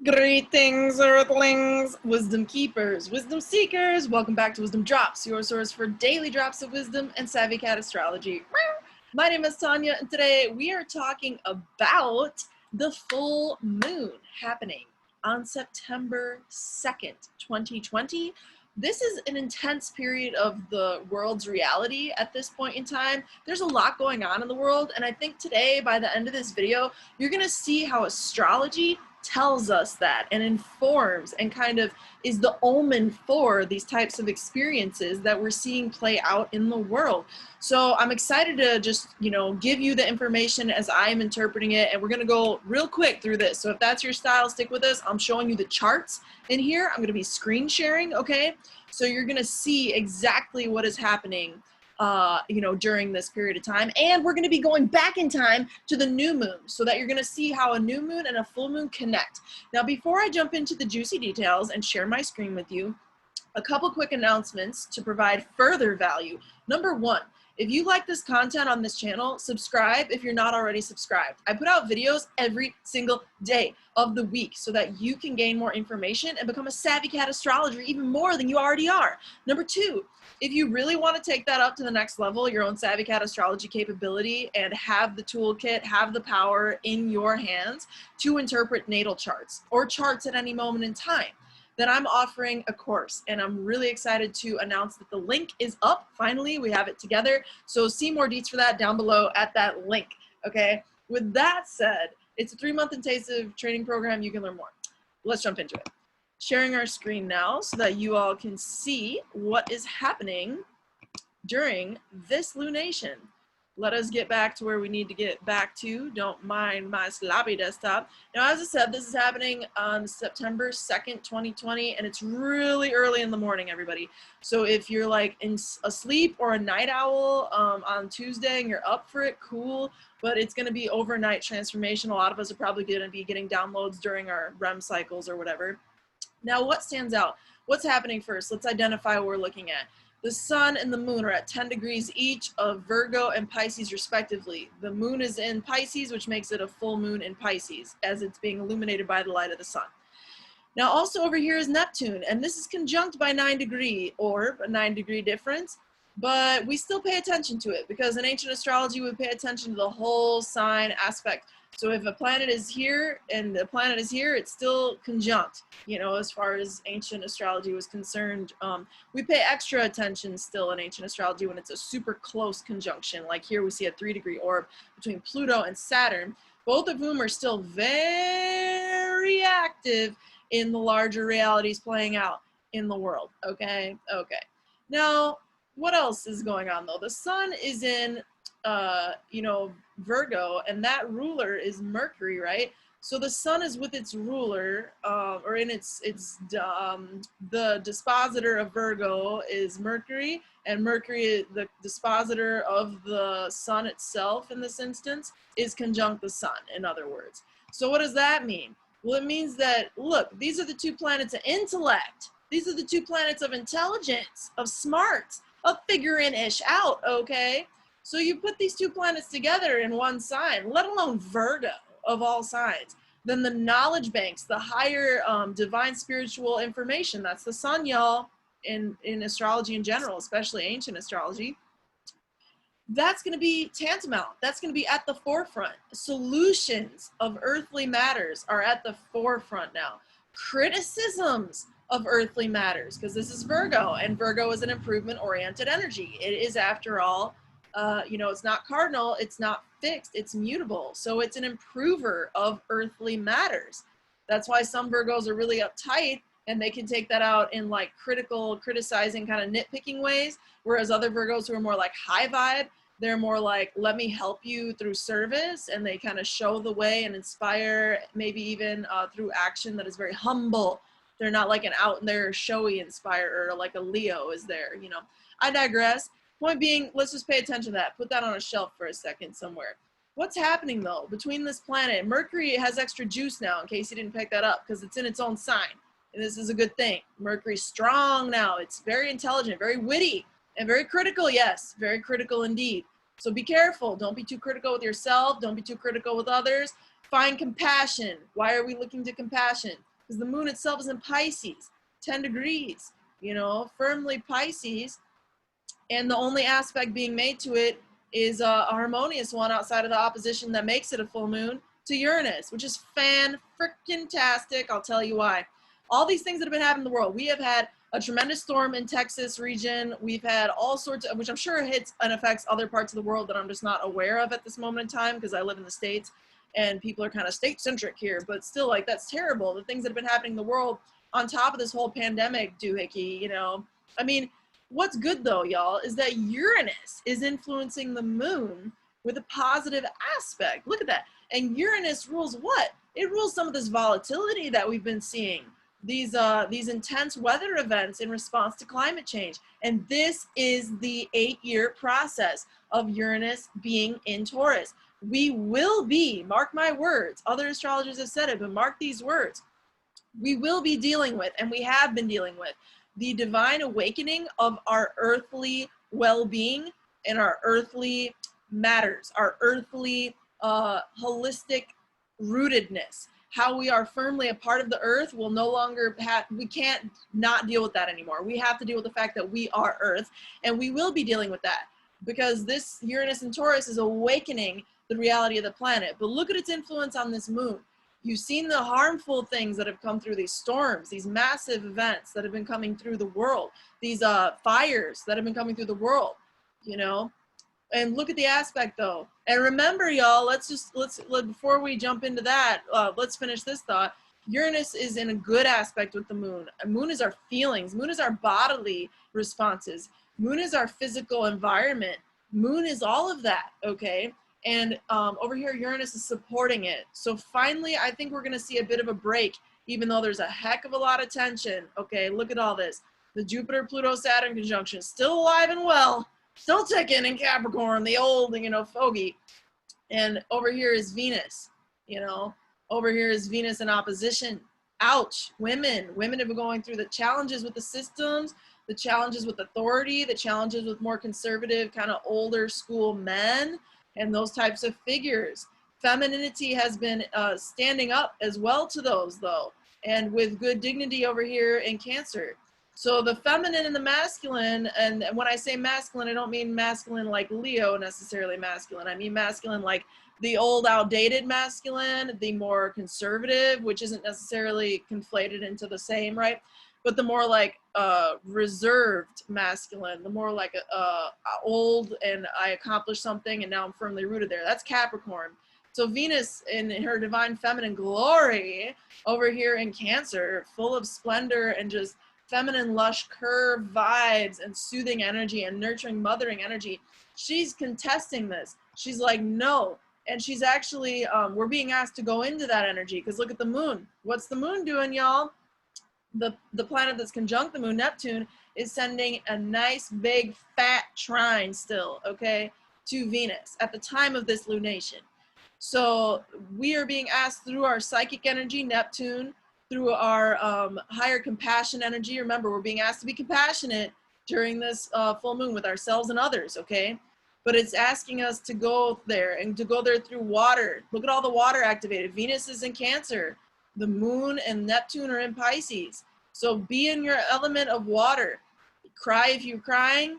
Greetings, Earthlings, wisdom keepers, wisdom seekers. Welcome back to WizdomDropz, your source for daily drops of wisdom and savvy cat astrology. My name is Tanya, and today we are talking about the full moon happening on September 2nd, 2020. This is an intense period of the world's reality at this point in time. There's a lot going on in the world, and I think today, by the end of this video, you're going to see how astrology tells us that and informs and kind of is the omen for these types of experiences that we're seeing play out in the world. So I'm excited to just, give you the information as I'm interpreting it, and we're going to go real quick through this. So if that's your style, stick with us. I'm showing you the charts in here. I'm going to be screen sharing, okay? So you're going to see exactly what is happening during this period of time. And we're going to be going back in time to the new moon so that you're going to see how a new moon and a full moon connect. Now, before I jump into the juicy details and share my screen with you, a couple quick announcements to provide further value. Number one, if you like this content on this channel, subscribe if you're not already subscribed. I put out videos every single day of the week so that you can gain more information and become a savvy cat astrologer even more than you already are. Number two, if you really want to take that up to the next level, your own savvy cat astrology capability, and have the toolkit, have the power in your hands to interpret natal charts or charts at any moment in time, then I'm offering a course, and I'm really excited to announce that the link is up. Finally, we have it together. So see more deets for that down below at that link, okay? With that said, it's a 3-month intensive training program. You can learn more. Let's jump into it. Sharing our screen now so that you all can see what is happening during this lunation. Let us get back to where we need to get back to. Don't mind my sloppy desktop. Now, as I said, this is happening on September 2nd, 2020, and it's really early in the morning, everybody. So if you're like asleep or a night owl on Tuesday and you're up for it, cool. But it's going to be overnight transformation. A lot of us are probably going to be getting downloads during our REM cycles or whatever. Now, what stands out? What's happening first? Let's identify what we're looking at. The sun and the moon are at 10 degrees each of Virgo and Pisces respectively. The moon is in Pisces, which makes it a full moon in Pisces, as it's being illuminated by the light of the sun. Now, also over here is Neptune, and this is conjunct by 9-degree orb, a 9-degree difference, but we still pay attention to it because in ancient astrology, we pay attention to the whole sign aspect. So if a planet is here and the planet is here, it's still conjunct, as far as ancient astrology was concerned. We pay extra attention still in ancient astrology when it's a super close conjunction. Like here we see a 3-degree orb between Pluto and Saturn, both of whom are still very active in the larger realities playing out in the world, okay? Okay. Now, what else is going on though? The sun is in Virgo, and that ruler is Mercury, right? So the sun is with its ruler, or in the dispositor of Virgo is Mercury, and Mercury, the dispositor of the sun itself in this instance, is conjunct the sun, in other words. So what does that mean? Well, it means that, look, these are the two planets of intellect. These are the two planets of intelligence, of smarts, of figuring ish out, okay? So you put these two planets together in one sign, let alone Virgo of all signs, then the knowledge banks, the higher divine spiritual information, that's the sun, y'all, in astrology in general, especially ancient astrology, that's going to be tantamount. That's going to be at the forefront. Solutions of earthly matters are at the forefront now. Criticisms of earthly matters, because this is Virgo, and Virgo is an improvement-oriented energy. It is, after all, it's not cardinal, it's not fixed, it's mutable. So it's an improver of earthly matters. That's why some Virgos are really uptight, and they can take that out in like criticizing kind of nitpicking ways. Whereas other Virgos who are more like high vibe, they're more like, let me help you through service, and they kind of show the way and inspire, maybe even through action that is very humble. They're not like an out there showy inspirer like a Leo is there, I digress. Point being, let's just pay attention to that. Put that on a shelf for a second somewhere. What's happening though between this planet? Mercury has extra juice now, in case you didn't pick that up, because it's in its own sign. And this is a good thing. Mercury's strong now. It's very intelligent, very witty, and very critical. Yes, very critical indeed. So be careful. Don't be too critical with yourself. Don't be too critical with others. Find compassion. Why are we looking to compassion? because the moon itself is in Pisces, 10 degrees, you know, firmly Pisces. And the only aspect being made to it is a harmonious one outside of the opposition that makes it a full moon to Uranus, which is fan-frickin-tastic. I'll tell you why. All these things that have been happening in the world. We have had a tremendous storm in Texas region. We've had all sorts of, which I'm sure hits and affects other parts of the world that I'm just not aware of at this moment in time because I live in the States and people are kind of state-centric here, but still, like, that's terrible. The things that have been happening in the world on top of this whole pandemic doohickey, you know. I mean, what's good though, y'all, is that Uranus is influencing the moon with a positive aspect. Look at that. And Uranus rules what? It rules some of this volatility that we've been seeing. These intense weather events in response to climate change. And this is the 8-year process of Uranus being in Taurus. We will be, mark my words, other astrologers have said it, but mark these words, we will be dealing with, and we have been dealing with, the divine awakening of our earthly well-being and our earthly matters, our earthly holistic rootedness. How we are firmly a part of the earth will no longer have, we can't not deal with that anymore. We have to deal with the fact that we are earth, and we will be dealing with that because this Uranus and Taurus is awakening the reality of the planet. But look at its influence on this moon. You've seen the harmful things that have come through, these storms, these massive events that have been coming through the world, these fires that have been coming through the world, you know. And look at the aspect though. And remember, y'all, before we jump into that, let's finish this thought. Uranus is in a good aspect with the moon. Moon is our feelings. Moon is our bodily responses. Moon is our physical environment. Moon is all of that, okay? And over here, Uranus is supporting it. So finally, I think we're going to see a bit of a break, even though there's a heck of a lot of tension. Okay, look at all this. The Jupiter-Pluto-Saturn conjunction is still alive and well, still ticking in Capricorn, the old, you know, fogey. And over here is Venus, you know. Over here is Venus in opposition. Ouch, women. Women have been going through the challenges with the systems, the challenges with authority, the challenges with more conservative, kind of older school men, and those types of figures. Femininity has been standing up as well to those though, and with good dignity over here in Cancer. So the feminine and the masculine, and when I say masculine, I don't mean masculine like Leo necessarily masculine. I mean masculine like the old outdated masculine, the more conservative, which isn't necessarily conflated into the same, right? But the more like reserved masculine, the more like old and I accomplished something and now I'm firmly rooted there. That's Capricorn. So Venus in her divine feminine glory over here in Cancer, full of splendor and just feminine lush curve vibes and soothing energy and nurturing mothering energy. She's contesting this. She's like, no. And she's actually, we're being asked to go into that energy because look at the moon. What's the moon doing, y'all? The planet that's conjunct the moon, Neptune, is sending a nice big fat trine still, okay, to Venus at the time of this lunation. So we are being asked through our psychic energy, Neptune, through our higher compassion energy. Remember, we're being asked to be compassionate during this full moon with ourselves and others, okay? But it's asking us to go there and to go there through water. Look at all the water activated. Venus is in Cancer. The moon and Neptune are in Pisces. So be in your element of water. Cry if you're crying.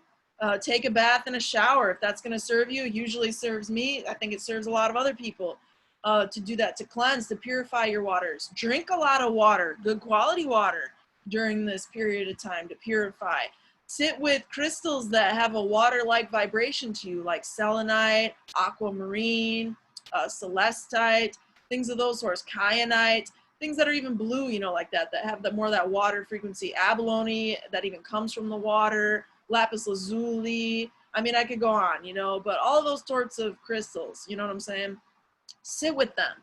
Take a bath and a shower if that's going to serve you. It usually serves me. I think it serves a lot of other people to do that, to cleanse, to purify your waters. Drink a lot of water, good quality water during this period of time to purify. Sit with crystals that have a water-like vibration to you, like selenite, aquamarine, celestite, things of those sorts, kyanite, things that are even blue, you know, like that have more of that water frequency. Abalone, that even comes from the water. Lapis lazuli. I mean, I could go on, you know, but all those sorts of crystals, you know what I'm saying? Sit with them.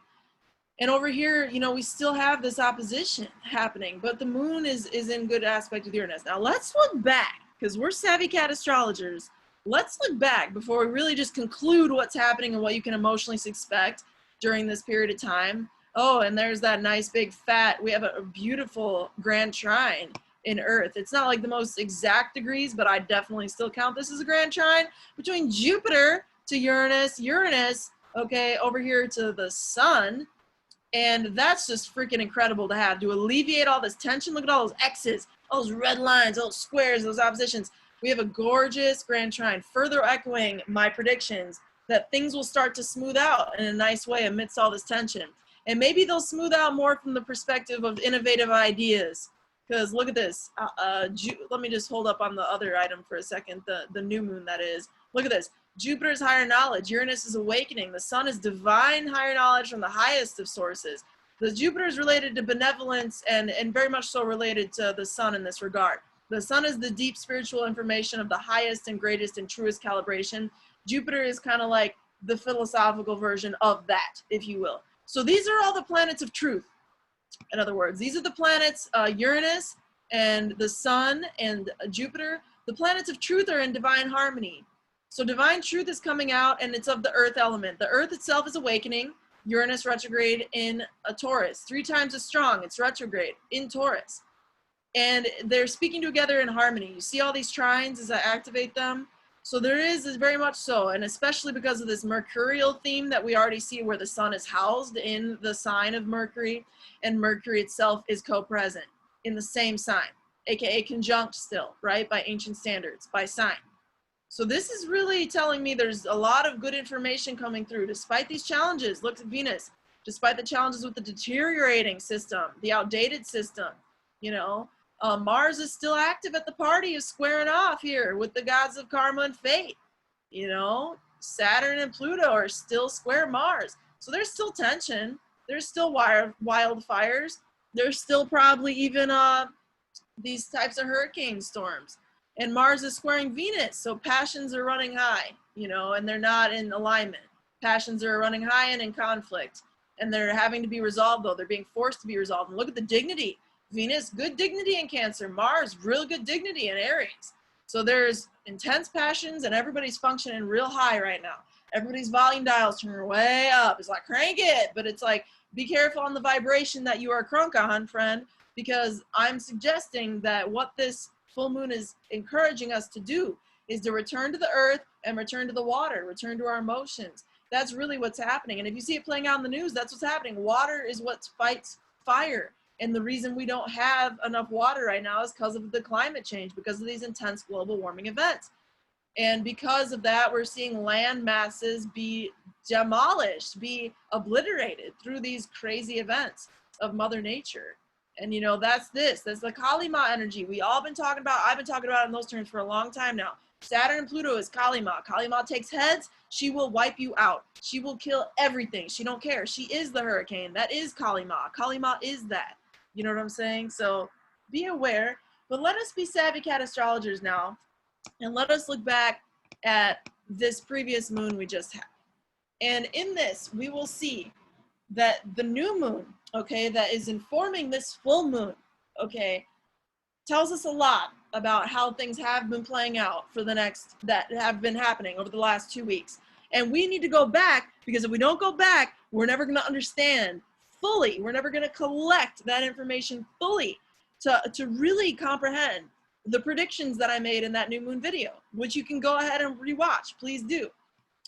And over here, you know, we still have this opposition happening, but the moon is in good aspect with Uranus. Now let's look back, because we're savvy cat astrologers. Let's look back before we really just conclude what's happening and what you can emotionally expect during this period of time. Oh, and there's that nice big fat, we have a beautiful grand trine in Earth. It's not like the most exact degrees, but I definitely still count this as a grand trine between Jupiter to Uranus, okay, over here to the sun, And that's just freaking incredible to have, to alleviate all this tension. Look at all those X's, all those red lines, all those squares, those oppositions. We have a gorgeous grand trine, further echoing my predictions that things will start to smooth out in a nice way amidst all this tension. And maybe they'll smooth out more from the perspective of innovative ideas. Because look at this. Let me just hold up on the other item for a second, the new moon that is. Look at this. Jupiter's higher knowledge. Uranus is awakening. The sun is divine higher knowledge from the highest of sources. The Jupiter is related to benevolence and very much so related to the sun in this regard. The sun is the deep spiritual information of the highest and greatest and truest calibration. Jupiter is kind of like the philosophical version of that, if you will. So these are all the planets of truth. In other words, these are the planets, Uranus and the sun and Jupiter. The planets of truth are in divine harmony. So divine truth is coming out, and it's of the earth element. The earth itself is awakening. Uranus retrograde in a Taurus, 3 times as strong. It's retrograde in Taurus. And they're speaking together in harmony. You see all these trines as I activate them? So there is very much so, and especially because of this mercurial theme that we already see where the sun is housed in the sign of Mercury, and Mercury itself is co-present in the same sign, aka conjunct still, right, by ancient standards, by sign. So this is really telling me there's a lot of good information coming through despite these challenges. Look at Venus, despite the challenges with the deteriorating system, the outdated system, you know. Mars is still active at the party, is squaring off here with the gods of karma and fate. You know, Saturn and Pluto are still square Mars. So there's still tension. There's still wildfires. There's still probably even these types of hurricane storms. And Mars is squaring Venus. So passions are running high, you know, and they're not in alignment. Passions are running high and in conflict. And they're having to be resolved, though. They're being forced to be resolved. And look at the dignity. Venus, good dignity in Cancer. Mars, real good dignity in Aries. So there's intense passions and everybody's functioning real high right now. Everybody's volume dials turn way up. It's like, crank it. But it's like, be careful on the vibration that you are crunk on, friend, because I'm suggesting that what this full moon is encouraging us to do is to return to the earth and return to the water, return to our emotions. That's really what's happening. And if you see it playing out in the news, that's what's happening. Water is what fights fire. And the reason we don't have enough water right now is because of the climate change, because of these intense global warming events. And because of that, we're seeing land masses be demolished, be obliterated through these crazy events of Mother Nature. And, you know, that's the Kali Ma energy. I've been talking about it in those terms for a long time now. Saturn and Pluto is Kali Ma. Kali Ma takes heads. She will wipe you out. She will kill everything. She don't care. She is the hurricane. That is Kali Ma. Kali Ma is that. You know what I'm saying? So be aware, but let us be savvy cat astrologers now, and let us look back at this previous moon we just had. And in this, we will see that the new moon, okay, that is informing this full moon, okay, tells us a lot about how things have been playing out for that have been happening over the last 2 weeks. And we need to go back, because if we don't go back, we're never going to understand fully. We're never going to collect that information fully to really comprehend the predictions that I made in that new moon video, which you can go ahead and rewatch. Please do.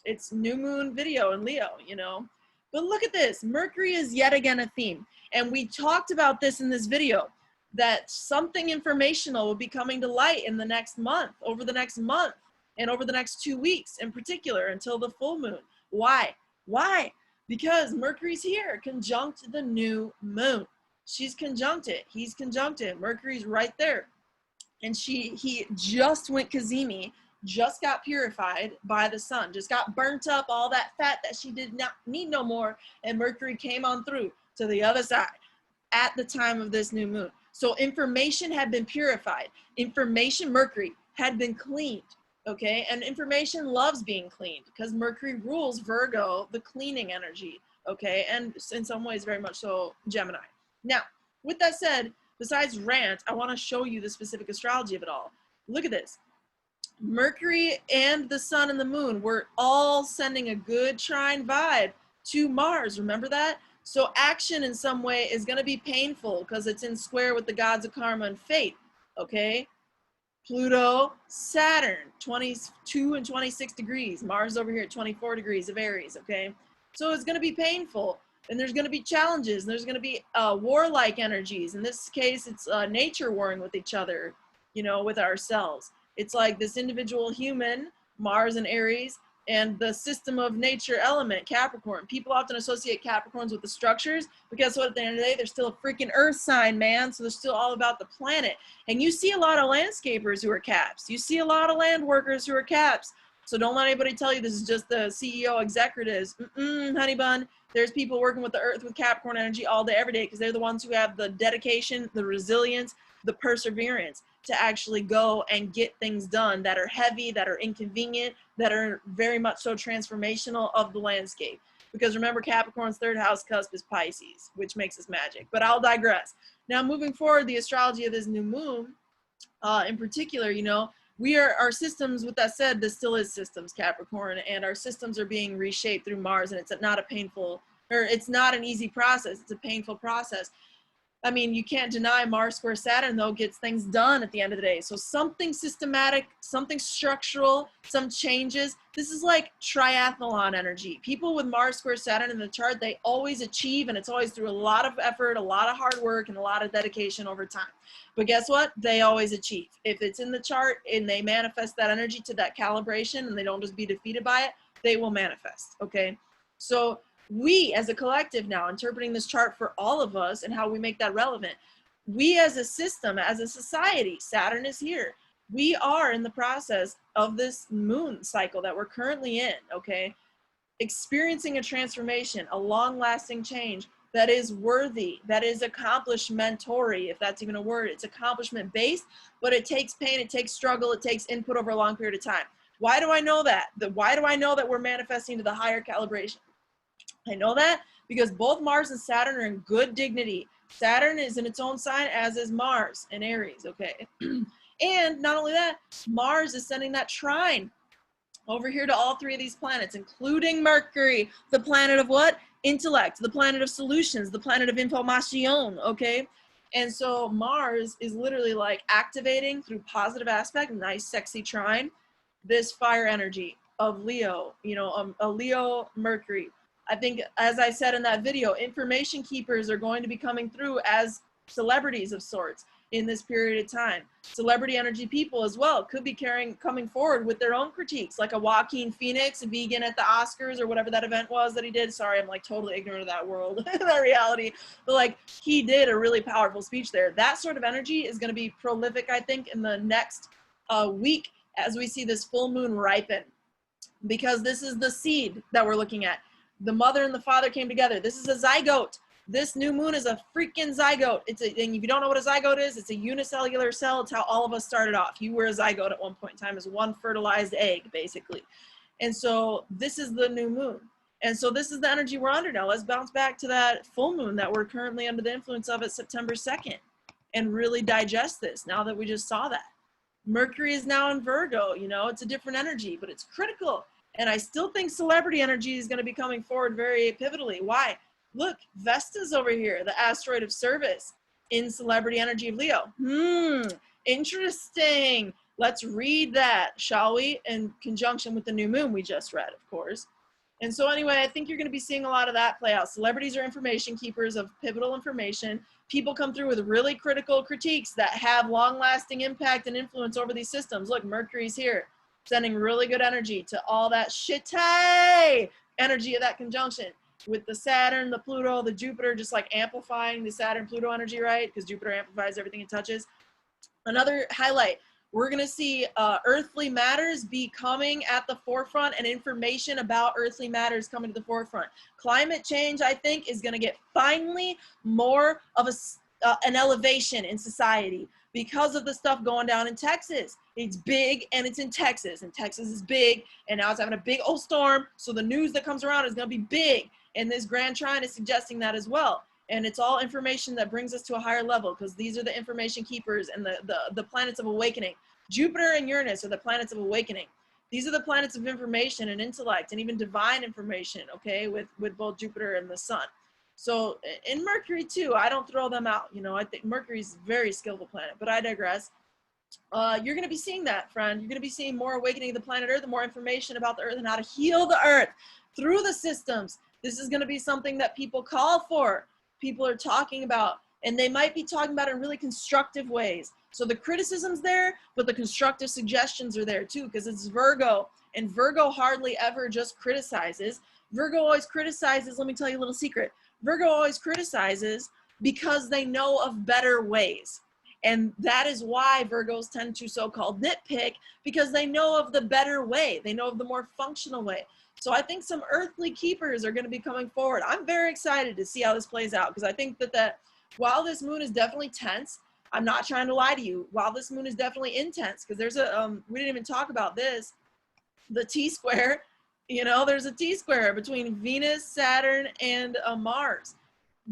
It's new moon video in Leo, you know. But look at this. Mercury is yet again a theme. And we talked about this in this video, that something informational will be coming to light in the next month, over the next month, and over the next 2 weeks in particular until the full moon. Why? Why? Because Mercury's here, conjunct the new moon. She's conjuncted. He's conjuncted. Mercury's right there. And he just went Kazemi, just got purified by the sun, just got burnt up, all that fat that she did not need no more. And Mercury came on through to the other side at the time of this new moon. So information had been purified. Information, Mercury, had been cleaned. Okay, and information loves being cleaned because Mercury rules Virgo, the cleaning energy, okay, and in some ways very much so Gemini. Now, with that said, besides rant, I want to show you the specific astrology of it all. Look at this. Mercury and the sun and the moon were all sending a good trine vibe to Mars. Remember that? So action in some way is going to be painful because it's in square with the gods of karma and fate, okay? Pluto, Saturn, 22 and 26 degrees. Mars over here at 24 degrees of Aries, okay? So it's going to be painful. and there's going to be challenges, and there's going to be warlike energies. In this case, it's nature warring with each other, you know, with ourselves. It's like this individual human, Mars and Aries, and the system of nature element, Capricorn. People often associate Capricorns with the structures, but guess what? At the end of the day, they're still a freaking earth sign, man. So they're still all about the planet. And you see a lot of landscapers who are Caps. You see a lot of land workers who are Caps. So don't let anybody tell you this is just the CEO executives. Honey bun. There's people working with the earth with Capricorn energy all day, every day, because they're the ones who have the dedication, the resilience, the perseverance to actually go and get things done that are heavy, that are inconvenient, that are very much so transformational of the landscape. Because remember, Capricorn's third house cusp is Pisces, which makes us magic. But I'll digress. Now, moving forward, the astrology of this new moon, in particular, you know, our systems, with that said, this still is systems, Capricorn, and our systems are being reshaped through Mars, and it's not a painful, or it's not an easy process. It's a painful process. I mean, you can't deny Mars square Saturn, though, gets things done at the end of the day. So something systematic, something structural, some changes. This is like triathlon energy. People with Mars square Saturn in the chart, they always achieve, and it's always through a lot of effort, a lot of hard work, and a lot of dedication over time. But guess what? They always achieve. If it's in the chart and they manifest that energy to that calibration and they don't just be defeated by it, they will manifest, okay? So we as a collective now, interpreting this chart for all of us and how we make that relevant, we as a system, as a society, Saturn is here. We are in the process of this moon cycle that we're currently in, okay? Experiencing a transformation, a long-lasting change that is worthy, that is accomplishmentory, if that's even a word. It's accomplishment-based, but it takes pain, it takes struggle, it takes input over a long period of time. Why do I know that? Why do I know that we're manifesting to the higher calibration? I know that because both Mars and Saturn are in good dignity. Saturn is in its own sign, as is Mars in Aries, okay? And not only that, Mars is sending that trine over here to all three of these planets, including Mercury, the planet of what? Intellect, the planet of solutions, the planet of information, okay? And so Mars is literally like activating through positive aspect, nice, sexy trine, this fire energy of Leo, you know, a Leo Mercury. I think, as I said in that video, information keepers are going to be coming through as celebrities of sorts in this period of time. Celebrity energy people as well could be coming forward with their own critiques, like a Joaquin Phoenix, a vegan at the Oscars or whatever that event was that he did. Sorry, I'm like totally ignorant of that world, that reality. But like, he did a really powerful speech there. That sort of energy is going to be prolific, I think, in the next week as we see this full moon ripen. Because this is the seed that we're looking at. The mother and the father came together. This is a zygote. This new moon is a freaking zygote. And if you don't know what a zygote is, it's a unicellular cell. It's how all of us started off. You were a zygote at one point in time as one fertilized egg, basically. And so this is the new moon. And so this is the energy we're under now. Let's bounce back to that full moon that we're currently under the influence of at September 2nd and really digest this now that we just saw that. Mercury is now in Virgo. You know, it's a different energy, but it's critical. And I still think celebrity energy is going to be coming forward very pivotally. Why? Look, Vesta's over here, the asteroid of service in celebrity energy of Leo. Interesting. Let's read that, shall we? In conjunction with the new moon we just read, of course. And so anyway, I think you're going to be seeing a lot of that play out. Celebrities are information keepers of pivotal information. People come through with really critical critiques that have long-lasting impact and influence over these systems. Look, Mercury's here, sending really good energy to all that shitty energy of that conjunction with the Saturn, the Pluto, the Jupiter, just like amplifying the Saturn-Pluto energy, right? Because Jupiter amplifies everything it touches. Another highlight, we're going to see earthly matters be coming at the forefront and information about earthly matters coming to the forefront. Climate change, I think, is going to get finally more of an elevation in society because of the stuff going down in Texas. It's big and it's in Texas, and Texas is big, and now it's having a big old storm, so the news that comes around is going to be big, and this grand trine is suggesting that as well. And it's all information that brings us to a higher level, because these are the information keepers and the planets of awakening. Jupiter and Uranus are the planets of awakening. These are the planets of information and intellect and even divine information, okay, with both Jupiter and the sun. So in Mercury too, I don't throw them out. You know, I think Mercury's a very skillful planet, but I digress. You're going to be seeing that, friend. You're going to be seeing more awakening of the planet Earth and more information about the Earth and how to heal the Earth through the systems This is going to be something that people call for, people are talking about, and they might be talking about it in really constructive ways. So the criticism's there, but the constructive suggestions are there too, because it's Virgo, and Virgo hardly ever just criticizes. Virgo always criticizes, let me tell you a little secret. Virgo always criticizes because they know of better ways. And that is why Virgos tend to so-called nitpick, because they know of the better way. They know of the more functional way. So I think some earthly keepers are going to be coming forward. I'm very excited to see how this plays out, because I think that while this moon is definitely tense, I'm not trying to lie to you, while this moon is definitely intense, because there's a, we didn't even talk about this, the T-square, you know, there's a T-square between Venus, Saturn, and Mars.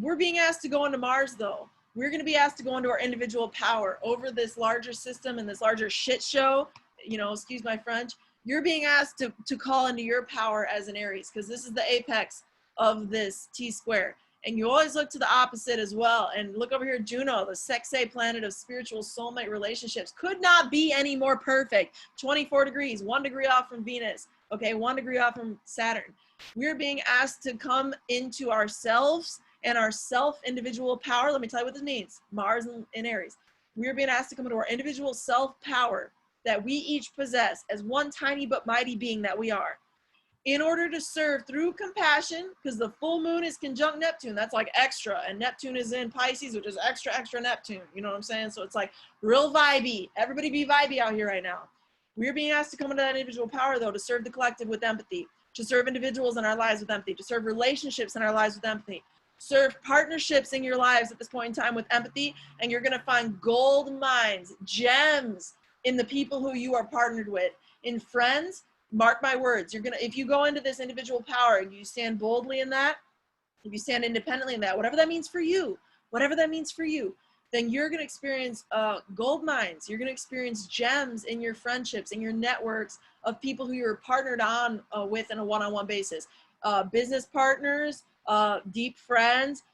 We're being asked to go into Mars, though. We're going to be asked to go into our individual power over this larger system and this larger shit show, you know, excuse my French. You're being asked to call into your power as an Aries, because this is the apex of this T-square. And you always look to the opposite as well. And look over here, Juno, the sexe planet of spiritual soulmate relationships. Could not be any more perfect. 24 degrees, 1 degree off from Venus. Okay, 1 degree off from Saturn. We're being asked to come into ourselves and our self-individual power. Let me tell you what this means. Mars in Aries. We're being asked to come into our individual self-power that we each possess as one tiny but mighty being that we are, in order to serve through compassion, because the full moon is conjunct Neptune. That's like extra, and Neptune is in Pisces, which is extra Neptune. You know what I'm saying? So it's like real vibey. Everybody be vibey out here right now. We're being asked to come into that individual power, though, to serve the collective with empathy, to serve individuals in our lives with empathy, to serve relationships in our lives with empathy, serve partnerships in your lives at this point in time with empathy, and you're going to find gold mines, gems in the people who you are partnered with. In friends, mark my words, you're gonna, if you go into this individual power and you stand boldly in that, if you stand independently in that, whatever that means for you, then you're gonna experience gold mines. You're gonna experience gems in your friendships, in your networks of people who you're partnered on with in a one-on-one basis. Business partners, deep friends,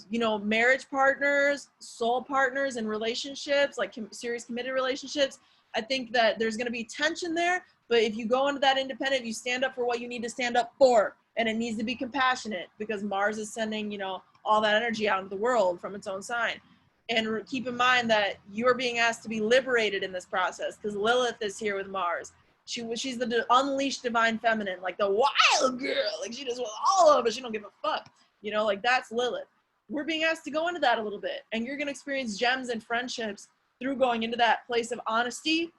you know, marriage partners, soul partners, and relationships, like serious committed relationships. I think that there's going to be tension there, but if you go into that independent, you stand up for what you need to stand up for, and it needs to be compassionate, because Mars is sending, you know, all that energy out into the world from its own sign. And keep in mind that you're being asked to be liberated in this process, because Lilith is here with Mars. She's the unleashed divine feminine, like the wild girl, like she just wants all of it, she don't give a fuck. You know, like that's Lilith. We're being asked to go into that a little bit, and you're going to experience gems and friendships through going into that place of honesty.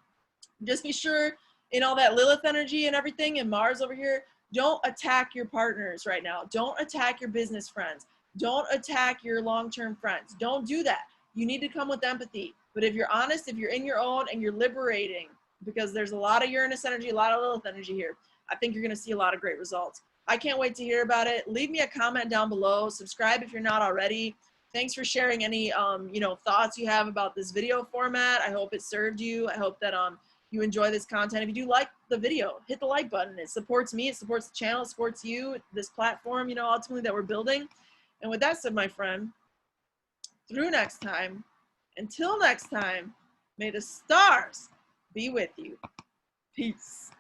Just be sure in all that Lilith energy and everything, and Mars over here, don't attack your partners right now. Don't attack your business friends. Don't attack your long-term friends. Don't do that. You need to come with empathy. But if you're honest, if you're in your own and you're liberating, because there's a lot of Uranus energy, a lot of Lilith energy here, I think you're going to see a lot of great results. I can't wait to hear about it. Leave me a comment down below. Subscribe if you're not already. Thanks for sharing any you know, thoughts you have about this video format. I hope it served you. I hope that you enjoy this content. If you do like the video, hit the like button. It supports me, it supports the channel, it supports you, this platform, you know, ultimately that we're building. And with that said, my friend, through next time, until next time, may the stars be with you. Peace.